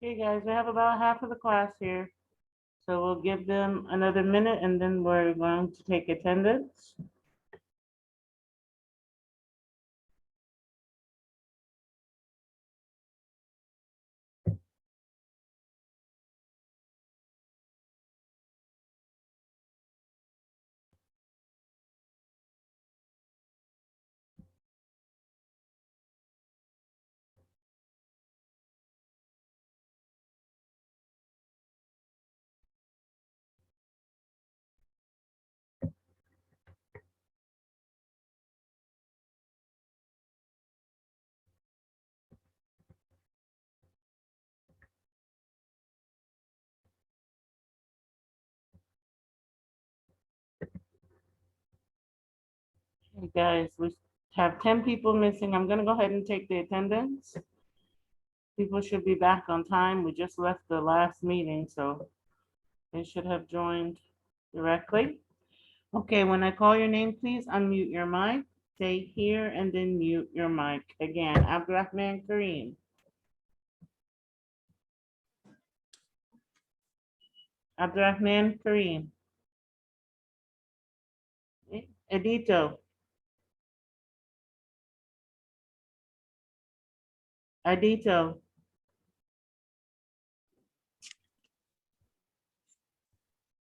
Okay, guys, we have about half of the class here. So we'll give them another minute and then we're going to take attendance. Okay, guys, we have 10 people missing. I'm gonna go ahead and take the attendance. People should be back on time. We just left the last meeting, so they should have joined directly. Okay, when I call your name, please unmute your mic, say here, and then mute your mic. Again, Abdurrahman Kareem. Abdurrahman Kareem. Edito. Edito.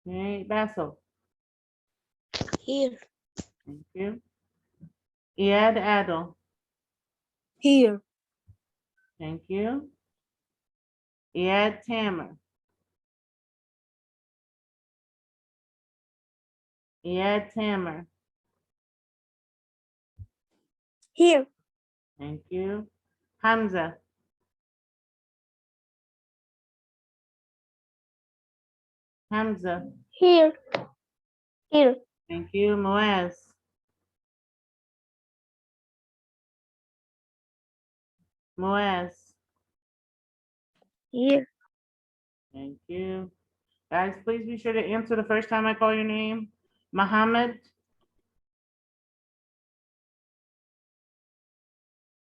Okay, Basil. Here. Thank you. Iyad Adel. Here. Thank you. Iyad Tamer. Iyad Tamer. Here. Thank you. Hamza. Hamza. Here. Here. Thank you. Moaz. Moaz. Here. Thank you. Guys, please be sure to answer the first time I call your name. Muhammad.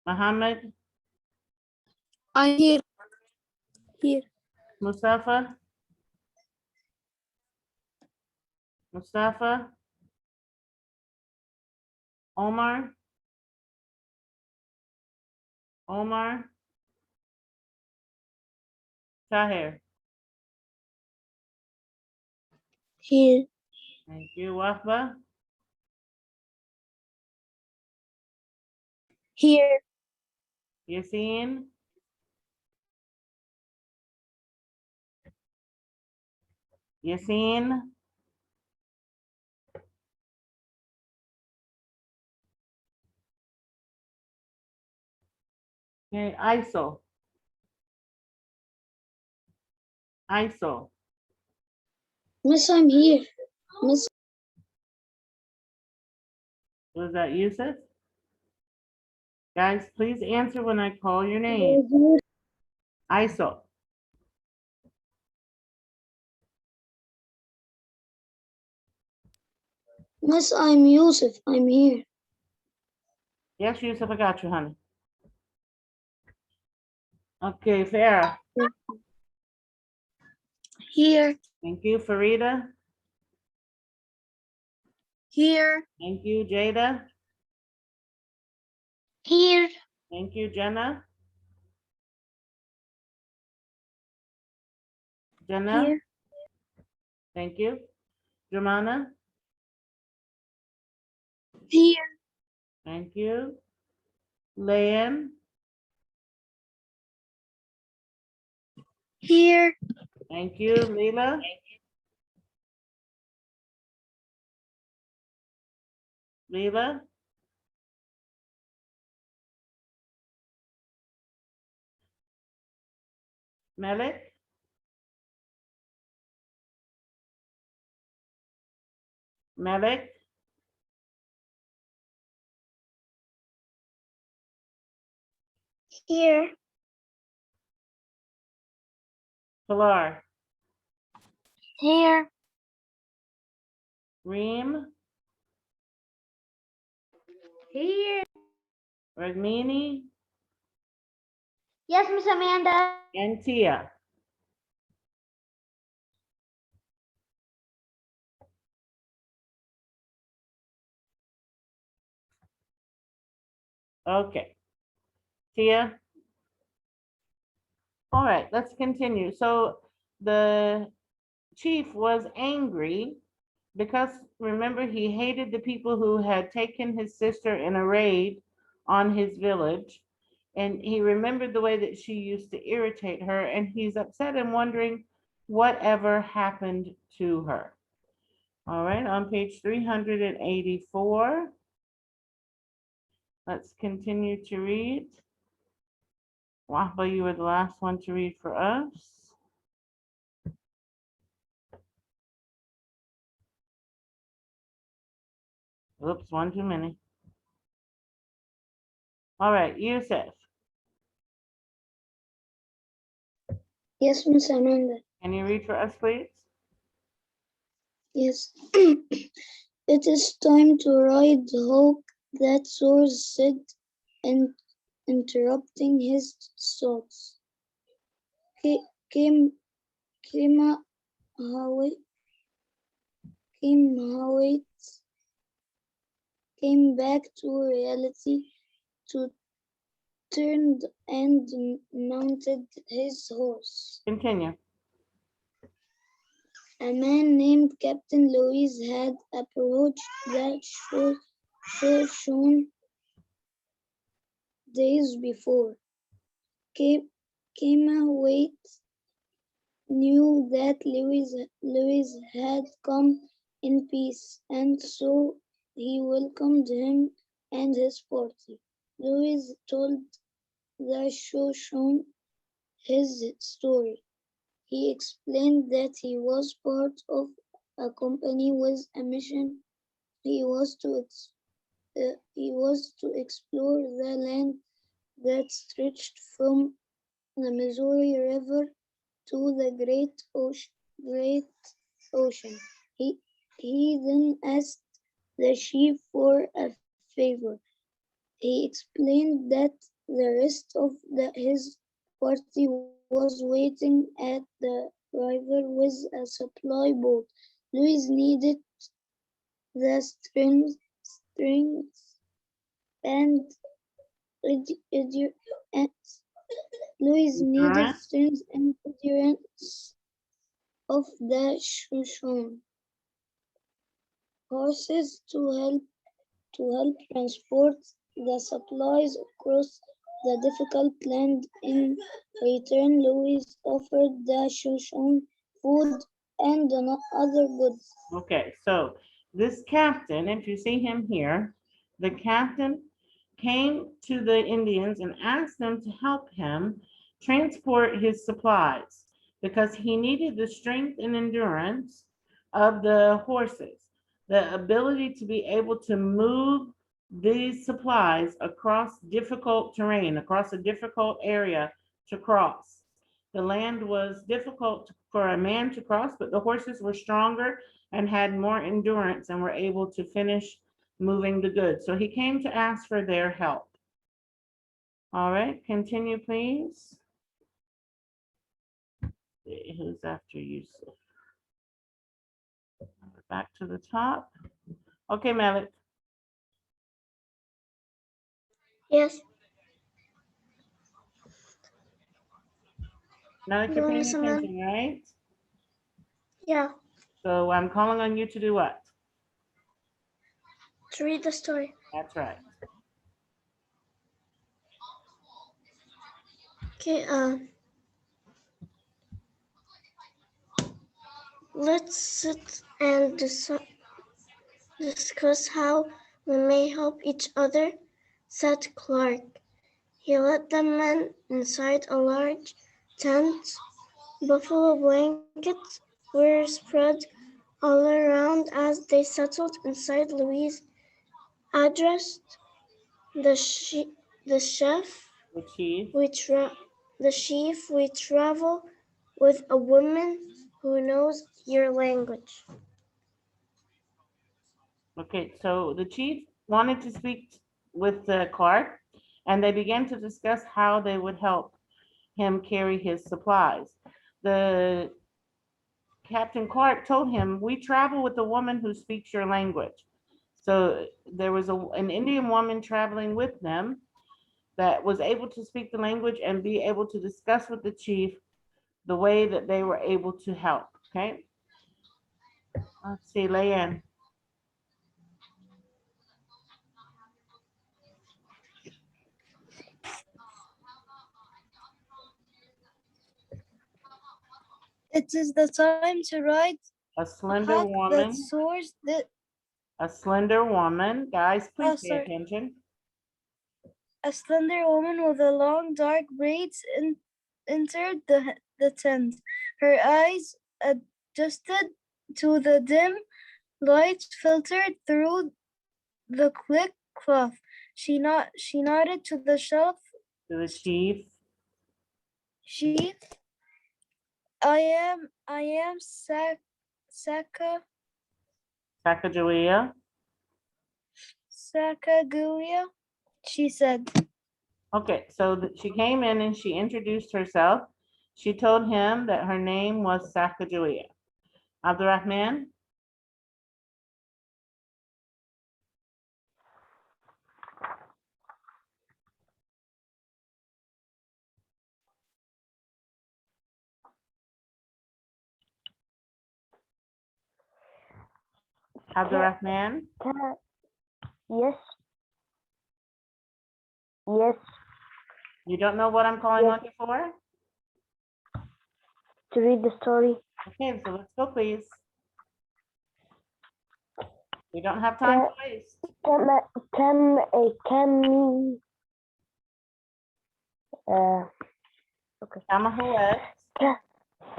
Muhammad. I'm here. Here. Mustafa. Mustafa. Omar. Omar. Tahir. Here. Thank you. Wahba. Here. Yassine. Yassine. Okay, ISO. ISO. Miss, I'm here. Miss. Was that Yusuf? Guys, please answer when I call your name. ISO. Miss, I'm Yusuf. I'm here. Yes, Yusuf, I got you, honey. Okay, Farah. Here. Thank you, Farida. Here. Thank you, Jada. Here. Thank you, Jenna. Jenna. Here. Thank you. Jumana. Here. Thank you. Leanne. Here. Thank you. Leila. Leila. Melik. Melik. Here. Pilar. Here. Reem. Here. Ragmini. Yes, Miss Amanda. And Tia. Okay. Tia? All right, let's continue. So the chief was angry because remember he hated the people who had taken his sister in a raid on his village. And he remembered the way that she used to irritate her, and he's upset and wondering whatever happened to her. All right, on page 384, let's continue to read. Wahba, you were the last one to read for us. Oops, one too many. All right, Yusuf, Yes, Miss Amanda. can you read for us, please? Yes. It is time to ride the hawk, that soars said, and interrupting his thoughts. Came, came, Hawait, Hawait, came back to reality, to turned and mounted his horse. Continue. A man named Captain Louis had approached the shore days before. Kemawait knew that Louis had come in peace, and so he welcomed him and his party. Louis told the Shoshone his story. He explained that he was part of a company with a mission. He was to explore the land that stretched from the Missouri River to the Great Ocean. He then asked the chief for a favor. He explained that the rest of his party was waiting at the river with a supply boat. Louis needed the strength and edu- Louis needed Endurance. strength and endurance of the Shoshone horses to help transport the supplies across the difficult land. In return, Louis offered the Shoshone food and other goods. Okay, so this captain, if you see him here, the captain came to the Indians and asked them to help him transport his supplies because he needed the strength and endurance of the horses, the ability to be able to move these supplies across difficult terrain, across a difficult area to cross. The land was difficult for a man to cross, but the horses were stronger and had more endurance and were able to finish moving the goods. So he came to ask for their help. All right, continue, please. Who's after Yusuf? Back to the top. Okay, Malik. Yes. Malik, you're paying attention, right? Yeah. So I'm calling on you to do what? To read the story. That's right. Okay. Let's sit and discuss how we may help each other, said Clark. He led the men inside a large tent. Buffalo blankets were spread all around as they settled inside. Louis addressed the chef. The chief. The chief, we travel with a woman who knows your language. Okay, so the chief wanted to speak with Clark, and they began to discuss how they would help. him carry his supplies. The Captain Clark told him, we travel with a woman who speaks your language. So there was an Indian woman traveling with them that was able to speak the language and be able to discuss with the chief the way that they were able to help, okay? Let's see, Leanne. It is the time to ride A a slender hawk that woman, soars the guys, please pay sorry. attention. A slender woman with a long dark braids entered the tent. Her eyes adjusted to the dim light filtered through the thick cloth. She nodded to the shelf To the chief, sheath. I am Sacagawea. Sacagawea, she said. Okay, so she came in and she introduced herself. She told him that her name was Sacagawea. Abdurrahman? Abdurrahman? Yes. Yes. You don't know what I'm calling on you for? To read the story. Okay, so let's go, please. We don't have time to waste. Kamahawet.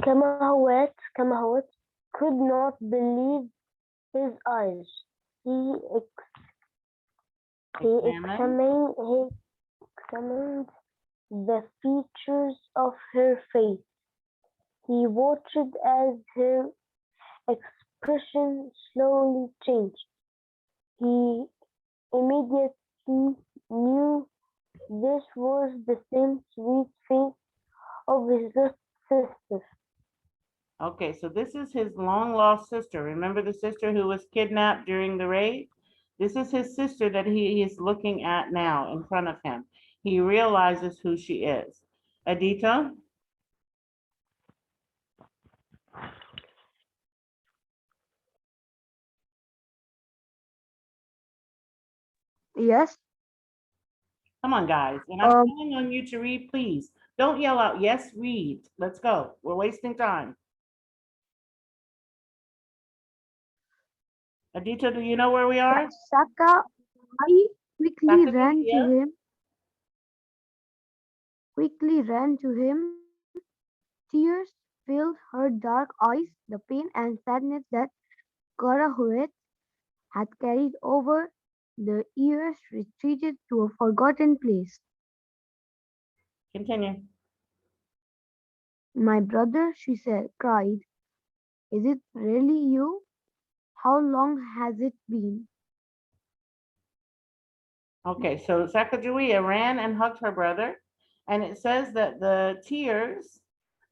Kamahawet could not believe his eyes. He examined the features of her face. He watched as her expression slowly changed. He immediately knew this was the same sweet face of his lost sister. Okay, so this is his long lost sister. Remember the sister who was kidnapped during the raid? This is his sister that he is looking at now in front of him. He realizes who she is. Adita? Yes. Come on, guys. And I'm calling on you to read, please. Don't yell out, yes, read. Let's go. We're wasting time. Adita, do you know where we are? Saka, I Sacagawea? quickly ran to him. Tears filled her dark eyes. The pain and sadness that Karahuet had carried over the years retreated to a forgotten place. Continue. My brother, she cried, is it really you? How long has it been? Okay, so Sacagawea ran and hugged her brother. And it says that the tears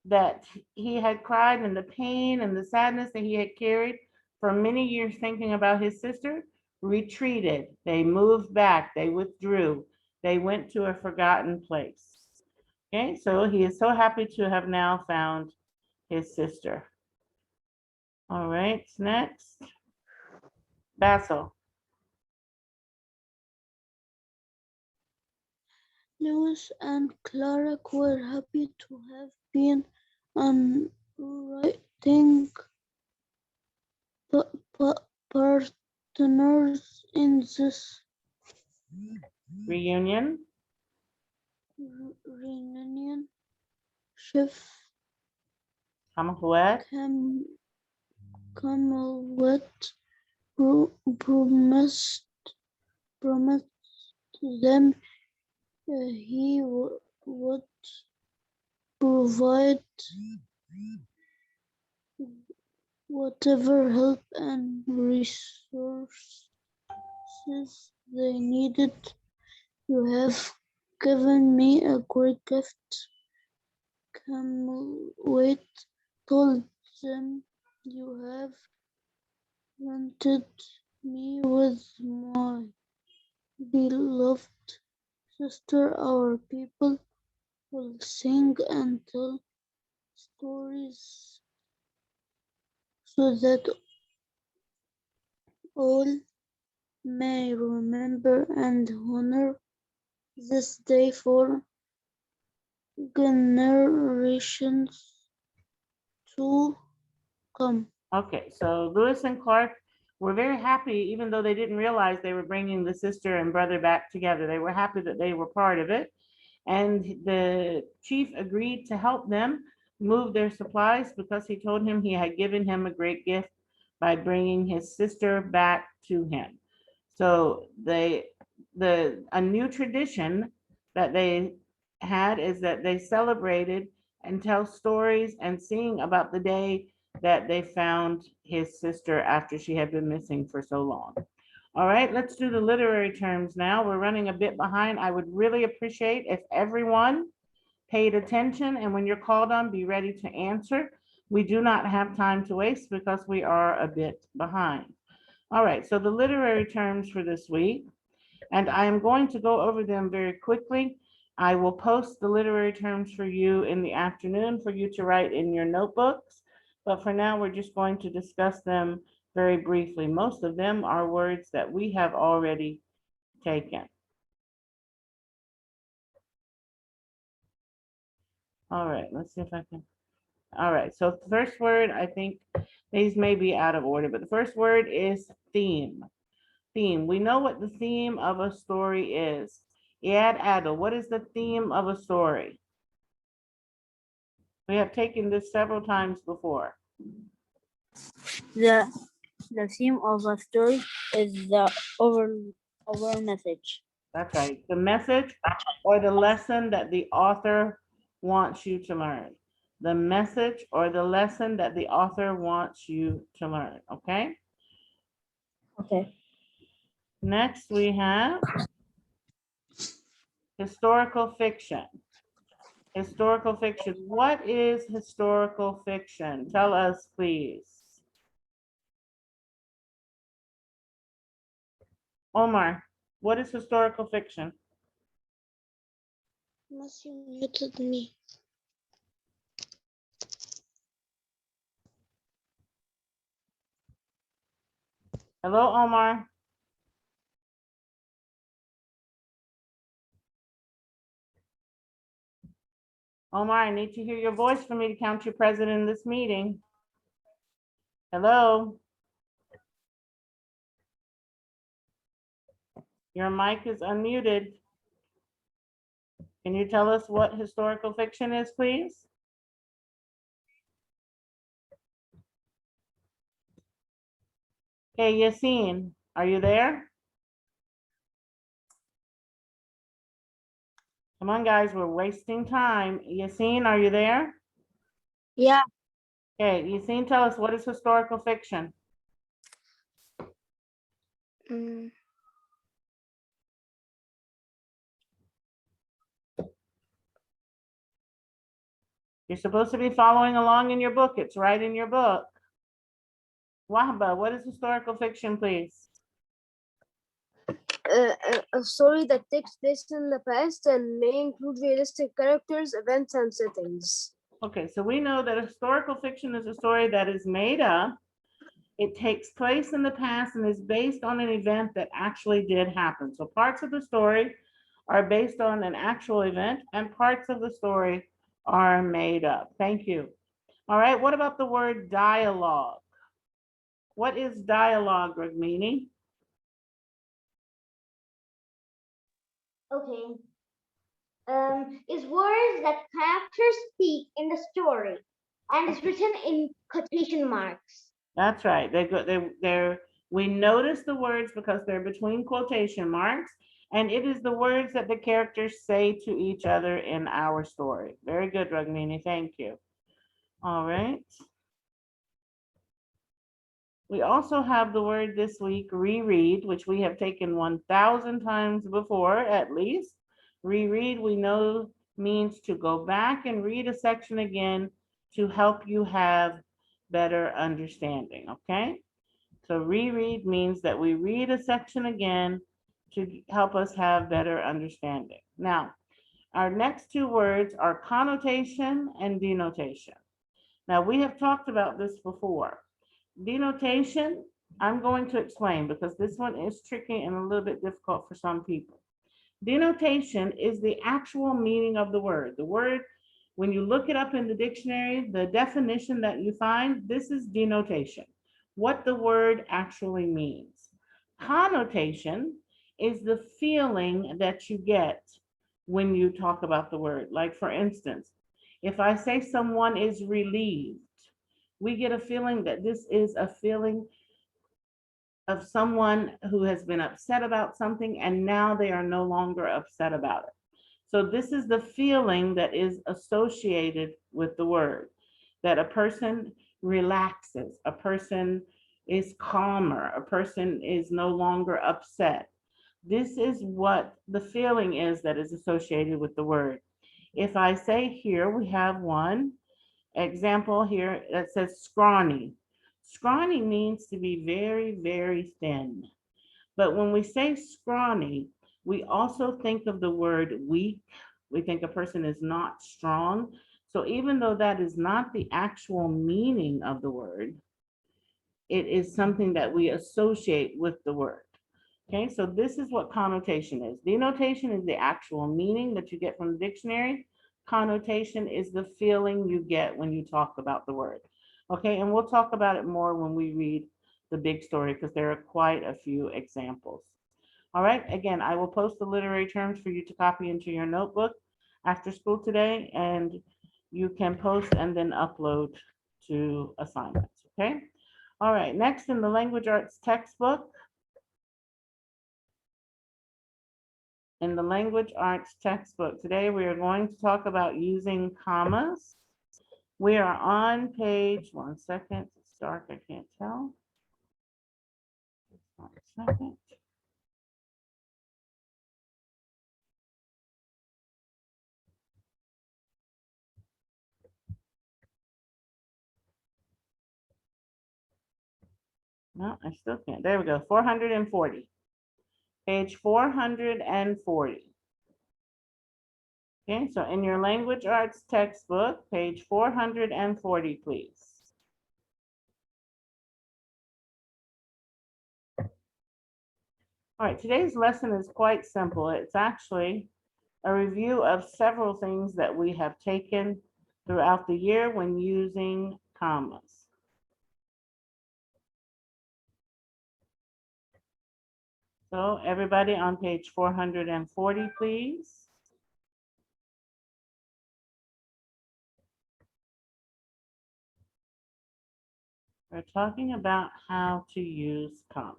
that he had cried and the pain and the sadness that he had carried for many years thinking about his sister retreated. They moved back, they withdrew, they went to a forgotten place. Okay, so he is so happy to have now found his sister. All right, next. Basil. Lewis and Clark were happy to have been on writing partners in this Reunion. reunion. Chef Kamahawet. Camelot promised them he would provide whatever help and resources they needed. You have given me a great gift, Camelot told them, "You have wanted me with my beloved sister. Our people will sing and tell stories so that all may remember and honor this day for generations to come." Okay, so Lewis and Clark were very happy, even though they didn't realize they were bringing the sister and brother back together. They were happy that they were part of it. And the chief agreed to help them move their supplies because he told him he had given him a great gift by bringing his sister back to him. So a new tradition that they had is that they celebrated and tell stories and sing about the day that they found his sister after she had been missing for so long. All right, let's do the literary terms now. We're running a bit behind. I would really appreciate if everyone paid attention, and when you're called on, be ready to answer. We do not have time to waste because we are a bit behind. All right, so the literary terms for this week, and I am going to go over them very quickly. I will post the literary terms for you in the afternoon for you to write in your notebooks. But for now, we're just going to discuss them very briefly. Most of them are words that we have already taken. All right, let's see if I can. All right, so the first word, I think these may be out of order, but the first word is theme. Theme. We know what the theme of a story is. Iad Adel, what is the theme of a story? We have taken this several times before. The theme of a story is the overall message. That's right. The message or the lesson that the author wants you to learn. The message or the lesson that the author wants you to learn. Okay. Okay. Next we have historical fiction. Historical fiction. What is historical fiction? Tell us, please. Omar, what is historical fiction? Matthew muted me. Hello, Omar. Omar, I need to hear your voice for me to count you present in this meeting. Hello. Your mic is unmuted. Can you tell us what historical fiction is, please? Okay, Yassine, are you there? Come on, guys, we're wasting time. Yassine, are you there? Yeah. Okay, Yassine, tell us what is historical fiction? You're supposed to be following along in your book. It's right in your book. Wahba, what is historical fiction, please? A story that takes place in the past and may include realistic characters, events, and settings. Okay, so we know that historical fiction is a story that is made up. It takes place in the past and is based on an event that actually did happen. So parts of the story are based on an actual event and parts of the story are made up. Thank you. All right, what about the word dialogue? What is dialogue, Ragmini? Okay. Is words that characters speak in the story and is written in quotation marks. That's right. We notice the words because they're between quotation marks, and it is the words that the characters say to each other in our story. Very good, Ragmini. Thank you. All right. We also have the word this week, reread, which we have taken 1,000 times before, at least. Reread, we know means to go back and read a section again to help you have better understanding, okay? So reread means that we read a section again to help us have better understanding. Now, our next two words are connotation and denotation. Now, we have talked about this before. Denotation, I'm going to explain because this one is tricky and a little bit difficult for some people. Denotation is the actual meaning of the word. The word, when you look it up in the dictionary, the definition that you find, this is denotation, what the word actually means. Connotation is the feeling that you get when you talk about the word. Like for instance, if I say someone is relieved, we get a feeling that this is a feeling of someone who has been upset about something and now they are no longer upset about it. So this is the feeling that is associated with the word, that a person relaxes, a person is calmer, a person is no longer upset. This is what the feeling is that is associated with the word. If I say here, we have one example here that says scrawny. Scrawny means to be very, very thin. But when we say scrawny, we also think of the word weak. We think a person is not strong. So even though that is not the actual meaning of the word, it is something that we associate with the word. Okay, so this is what connotation is. Denotation is the actual meaning that you get from the dictionary. Connotation is the feeling you get when you talk about the word. Okay, and we'll talk about it more when we read the big story because there are quite a few examples. All right, again, I will post the literary terms for you to copy into your notebook after school today, and you can post and then upload to assignments, okay? All right, next in the language arts textbook, in the language arts textbook. Today we are going to talk about using commas. We are on page, one second, it's dark, I can't tell. 1 second. No, I still can't. There we go, 440. Page 440. Okay, so in your language arts textbook, page 440, please. All right, today's lesson is quite simple. It's actually a review of several things that we have taken throughout the year when using commas. So everybody on page 440, please. We're talking about how to use commas.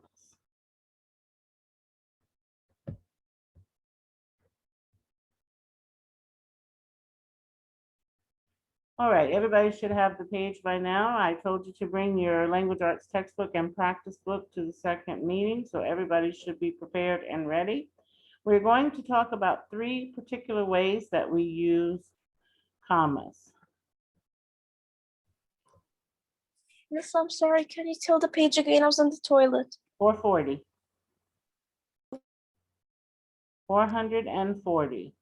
All right, everybody should have the page by now. I told you to bring your language arts textbook and practice book to the second meeting, so everybody should be prepared and ready. We're going to talk about 3 particular ways that we use commas. Miss, I'm sorry. Can you tell the page again? I was in the toilet. 440. 440.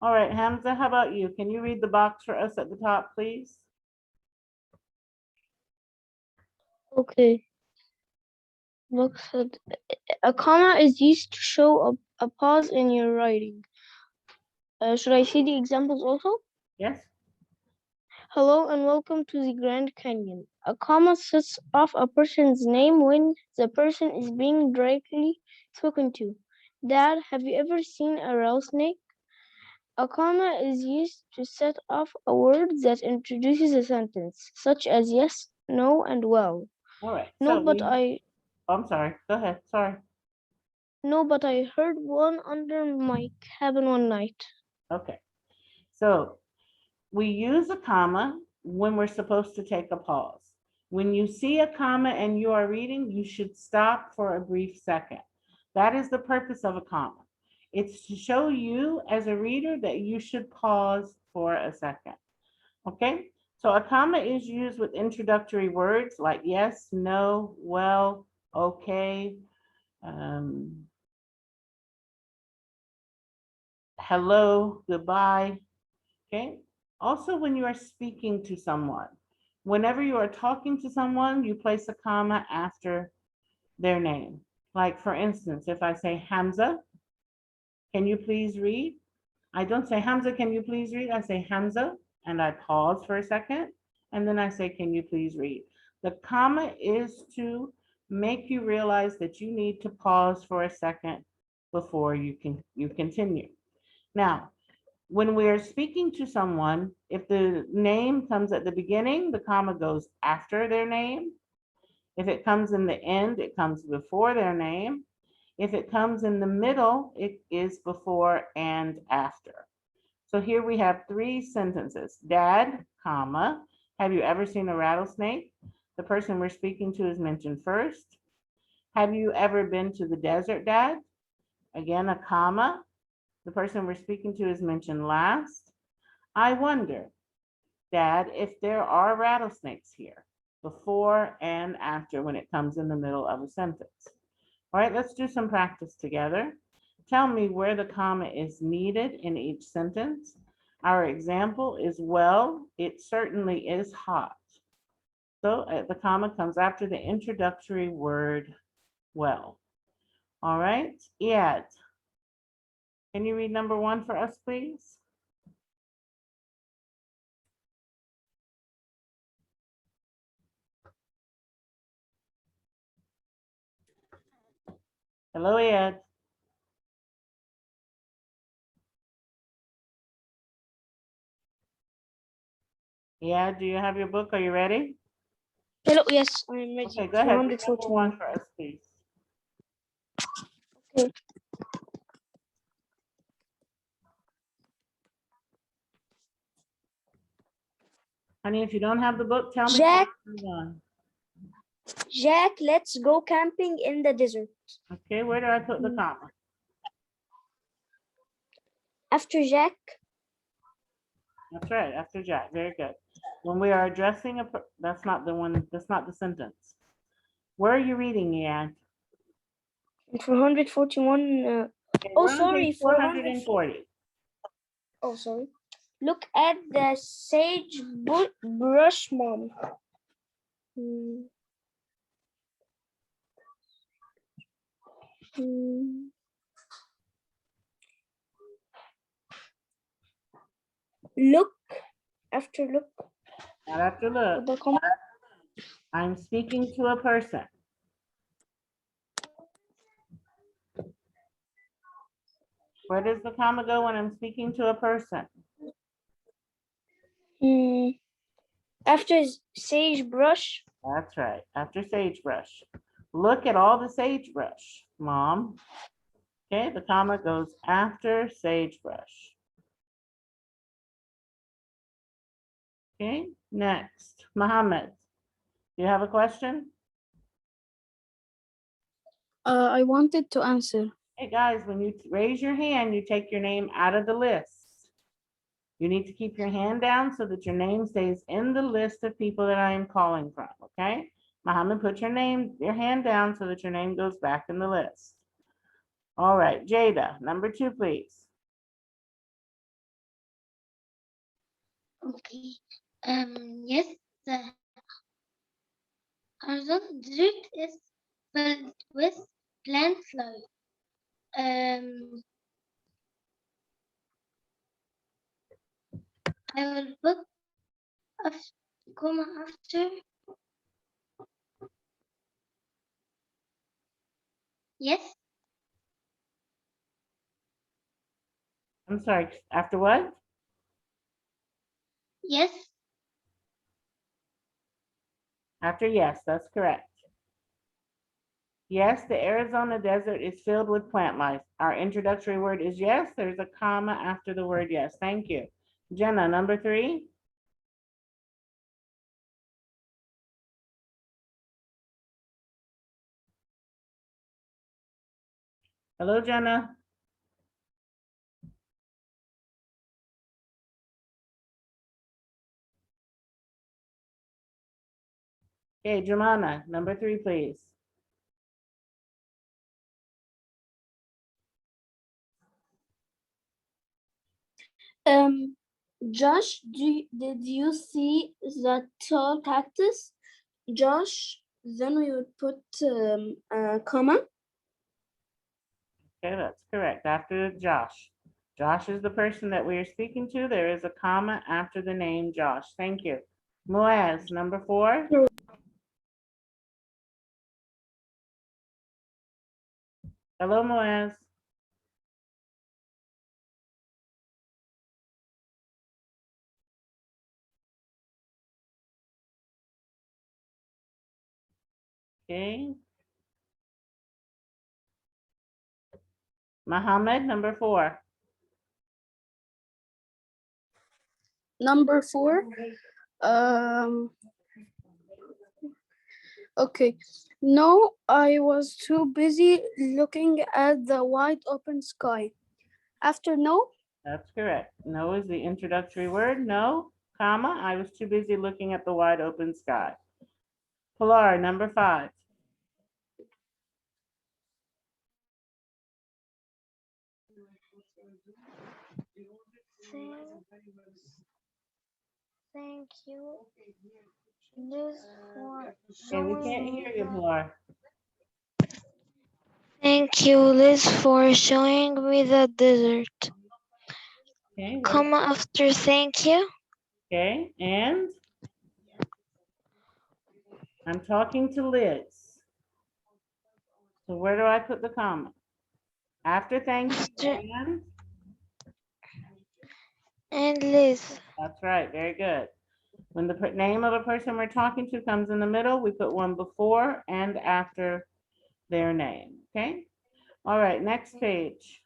All right, Hamza, how about you? Can you read the box for us at the top, please? Okay. Book said, a comma is used to show a pause in your writing. Should I see the examples also? Yes? Hello and welcome to the Grand Canyon. A comma sets off a person's name when the person is being directly spoken to. Dad, have you ever seen a rattlesnake? A comma is used to set off a word that introduces a sentence, such as yes, no, and well. All right. No, So but I I'm sorry. Go ahead. Sorry. heard one under my cabin one night. Okay. So we use a comma when we're supposed to take a pause. When you see a comma and you are reading, you should stop for a brief second. That is the purpose of a comma. It's to show you as a reader that you should pause for a second. Okay, so a comma is used with introductory words like yes, no, well, okay, hello, goodbye. Okay, also when you are speaking to someone, whenever you are talking to someone, you place a comma after their name. Like for instance, if I say Hamza, can you please read? I don't say Hamza, can you please read? I say Hamza, and I pause for a second, and then I say, can you please read? The comma is to make you realize that you need to pause for a second before you continue. Now, when we're speaking to someone, if the name comes at the beginning, the comma goes after their name. If it comes in the end, it comes before their name. If it comes in the middle, it is before and after. So here we have 3 sentences. Dad, comma, have you ever seen a rattlesnake? The person we're speaking to is mentioned first. Have you ever been to the desert, Dad? Again, a comma. The person we're speaking to is mentioned last. I wonder, Dad, if there are rattlesnakes here, before and after when it comes in the middle of a sentence. All right, let's do some practice together. Tell me where the comma is needed in each sentence. Our example is, well, it certainly is hot. So the comma comes after the introductory word, well. All right, Iyad, can you read number 1 for us, please? Hello, Iyad. Iyad, do you have your book? Are you ready? Hello, yes, I am ready. Okay, go ahead. Read number 141. 1 for us, please. Okay. Honey, if you don't have the book, tell me. Jack. Move on. Jack, let's go camping in the desert. Okay, where do I put the comma? After Jack, That's right, after Jack. Very good. When we are addressing that's not the one, that's not the sentence. Where are you reading, Ian? 441. Okay, Oh, we're on sorry, page 440. Oh, sorry. Look at the sage brush, Mom. Hmm. Hmm. Look, after look. Not after look. The comma. I'm speaking to a person. Where does the comma go when I'm speaking to a person? After sagebrush. That's right, after sagebrush. Look at all the sagebrush, Mom. Okay, the comma goes after sagebrush. Okay, next, Mohammed. Do you have a question? I wanted to answer. Hey guys, when you raise your hand, you take your name out of the list. You need to keep your hand down so that your name stays in the list of people that I am calling from, okay? Mohammed, put your hand down so that your name goes back in the list. All right, Jada, number 2, please. Okay. Yes, the horizontal desert is filled with plant life. I will put a comma after. Yes. I'm sorry, after what? Yes. After yes, that's correct. Yes, the Arizona desert is filled with plant life. Our introductory word is yes. There's a comma after the word yes. Thank you. Jenna, number 3. Hello, Jenna. Okay, Jumana, number 3, please. Josh, did you see the tall cactus? Josh, then we would put a comma. Okay, that's correct. After Josh. Josh is the person that we are speaking to. There is a comma after the name Josh. Thank you. Muaz, number 4. Hello, Muaz. Okay. Muhammad, number 4. Number 4. Okay. No, I was too busy looking at the wide open sky. After no, That's correct. No is the introductory word. No, comma. I was too busy looking at the wide open sky. Pilar, number 5. Thank you, Liz, for Okay, we can't showing me hear you, the. Pilar. Thank you, Liz, for showing me the desert. Okay, what? Comma after thank you. Okay, and I'm talking to Liz. So where do I put the comma? After thank you After and? and Liz. That's right, very good. When the name of a person we're talking to comes in the middle, we put one before and after their name, okay? All right, next page.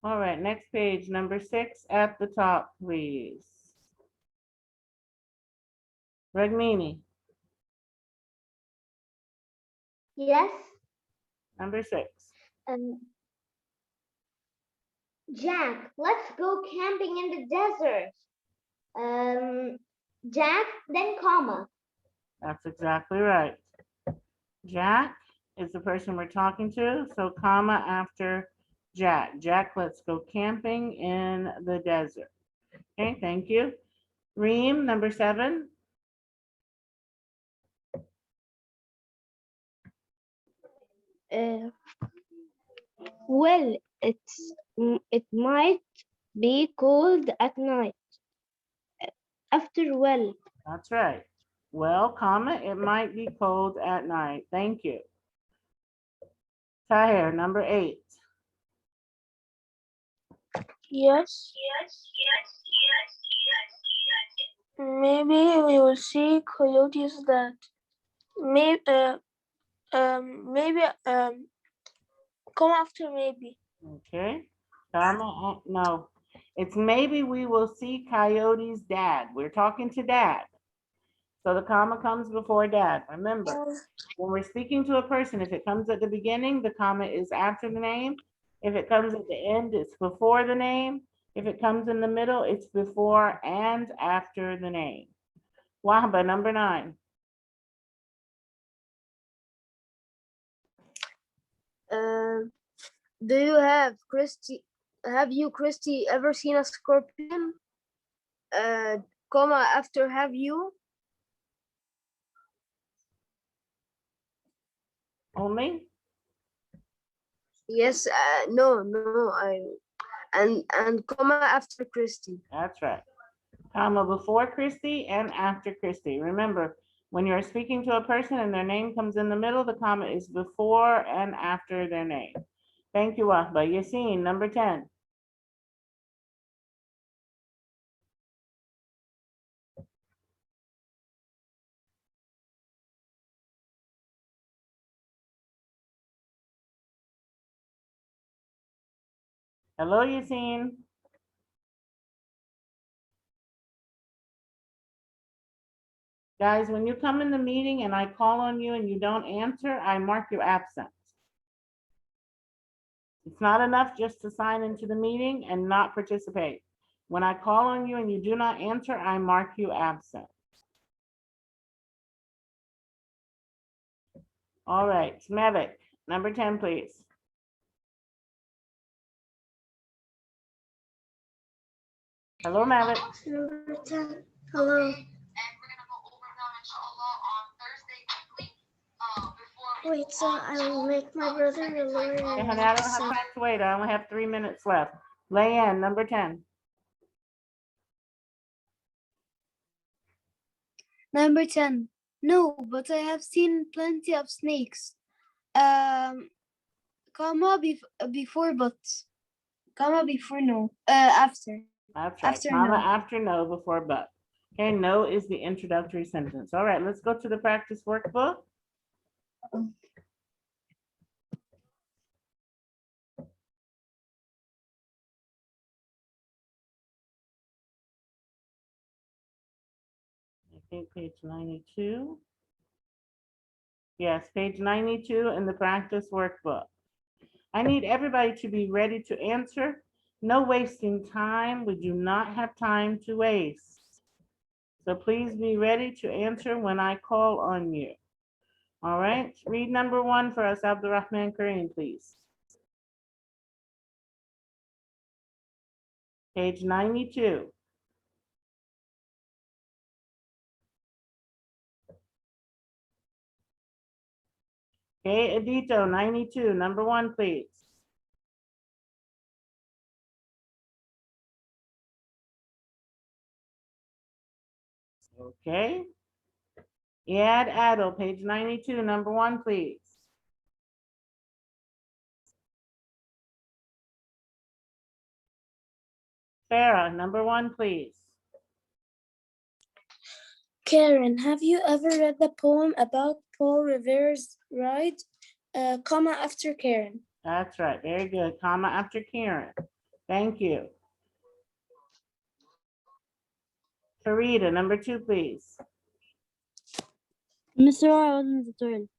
All right, next page, number 6 at the top, please. Ragnini, Yes. number 6. Um, Jack, let's go camping in the desert. Jack, then comma. That's exactly right. Jack is the person we're talking to, so comma after Jack. Jack, let's go camping in the desert. Okay, thank you. Reem, number 7. Well, it might be cold at night. After well. That's right. Well, comma, it might be cold at night. Thank you. Tahir, number 8. yes. Maybe we will see coyotes that maybe come after maybe. Okay. Comma, no. It's maybe we will see Coyote's dad. We're talking to dad. So the comma comes before dad. Remember, when we're speaking to a person, if it comes at the beginning, the comma is after the name. If it comes at the end, it's before the name. If it comes in the middle, it's before and after the name. Wahba, number 9. Do you have Christy ever seen a scorpion? Comma after have you? Only? Yes, no, and comma after Christy. That's right. Comma before Christy and after Christy. Remember, when you're speaking to a person and their name comes in the middle, the comma is before and after their name. Thank you, Wahba. Yassine, number 10. Hello, Yassine. Guys, when you come in the meeting and I call on you and you don't answer, I mark you absent. It's not enough just to sign into the meeting and not participate. When I call on you and you do not answer, I mark you absent. All right, Mevik, number 10, please. Hello, Mevik. Number 10. Hello. Wait, so I'll make my brother a lawyer. Okay, and honey, I don't so- have time to wait. I only have 3 minutes left. Leanne, number 10. Number 10. No, but I have seen plenty of snakes. Comma before but. Comma before no. After. That's right, After comma no. after no before but. Okay, no is the introductory sentence. All right, let's go to the practice workbook. I think page 92. Yes, page 92 in the practice workbook. I need everybody to be ready to answer. No wasting time. We do not have time to waste. So please be ready to answer when I call on you. All right, read number 1 for us, Abdurrahman Kareem, please. Page 92. Okay, Edito, 92, number 1, please. Okay. Iyad Adil, page 92, number 1, please. Farah, number 1, please. Karen, have you ever read the poem about Paul Revere's ride? Comma after Karen. That's right, very good. Comma after Karen. Thank you. Farida, number 2, please. Mr. I was in the toilet.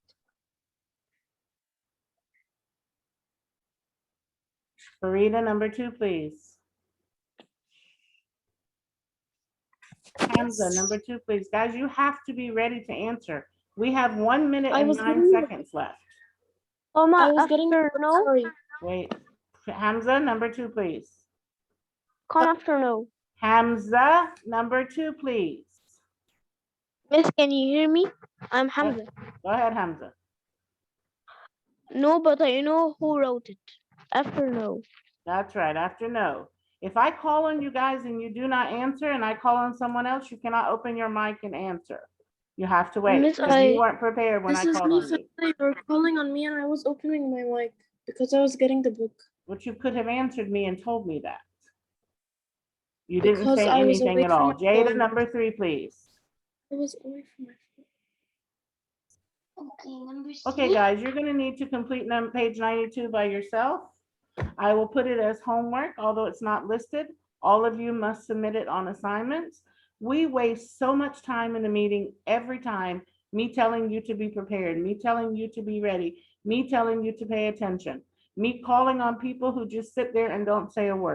Farida, number 2, please. Hamza, number 2, please. Guys, you have to be ready to answer. We have 1 minute I and was 9 getting- seconds left. Comma after no. Sorry. Wait, Hamza, number 2, please. Comma after no. Hamza, number 2, please. Miss, can you hear me? I'm Hamza. Go ahead, Hamza. No, but I know who wrote it. After no. That's right, after no. If I call on you guys and you do not answer and I call on someone else, you cannot open your mic and answer. You have to wait Miss, because you weren't prepared when I This is called me, on you. you were calling on me and I was opening my mic because I was getting the book. But you could have answered me and told me that. You didn't Because say I was anything away at from all. my Jada, phone. number 3, please. I was away from my phone. Okay, number 6. Okay, guys, you're gonna need to complete page 92 by yourself. I will put it as homework, although it's not listed. All of you must submit it on assignments. We waste so much time in the meeting every time, me telling you to be prepared, me telling you to be ready, me telling you to pay attention, me calling on people who just sit there and don't say a word.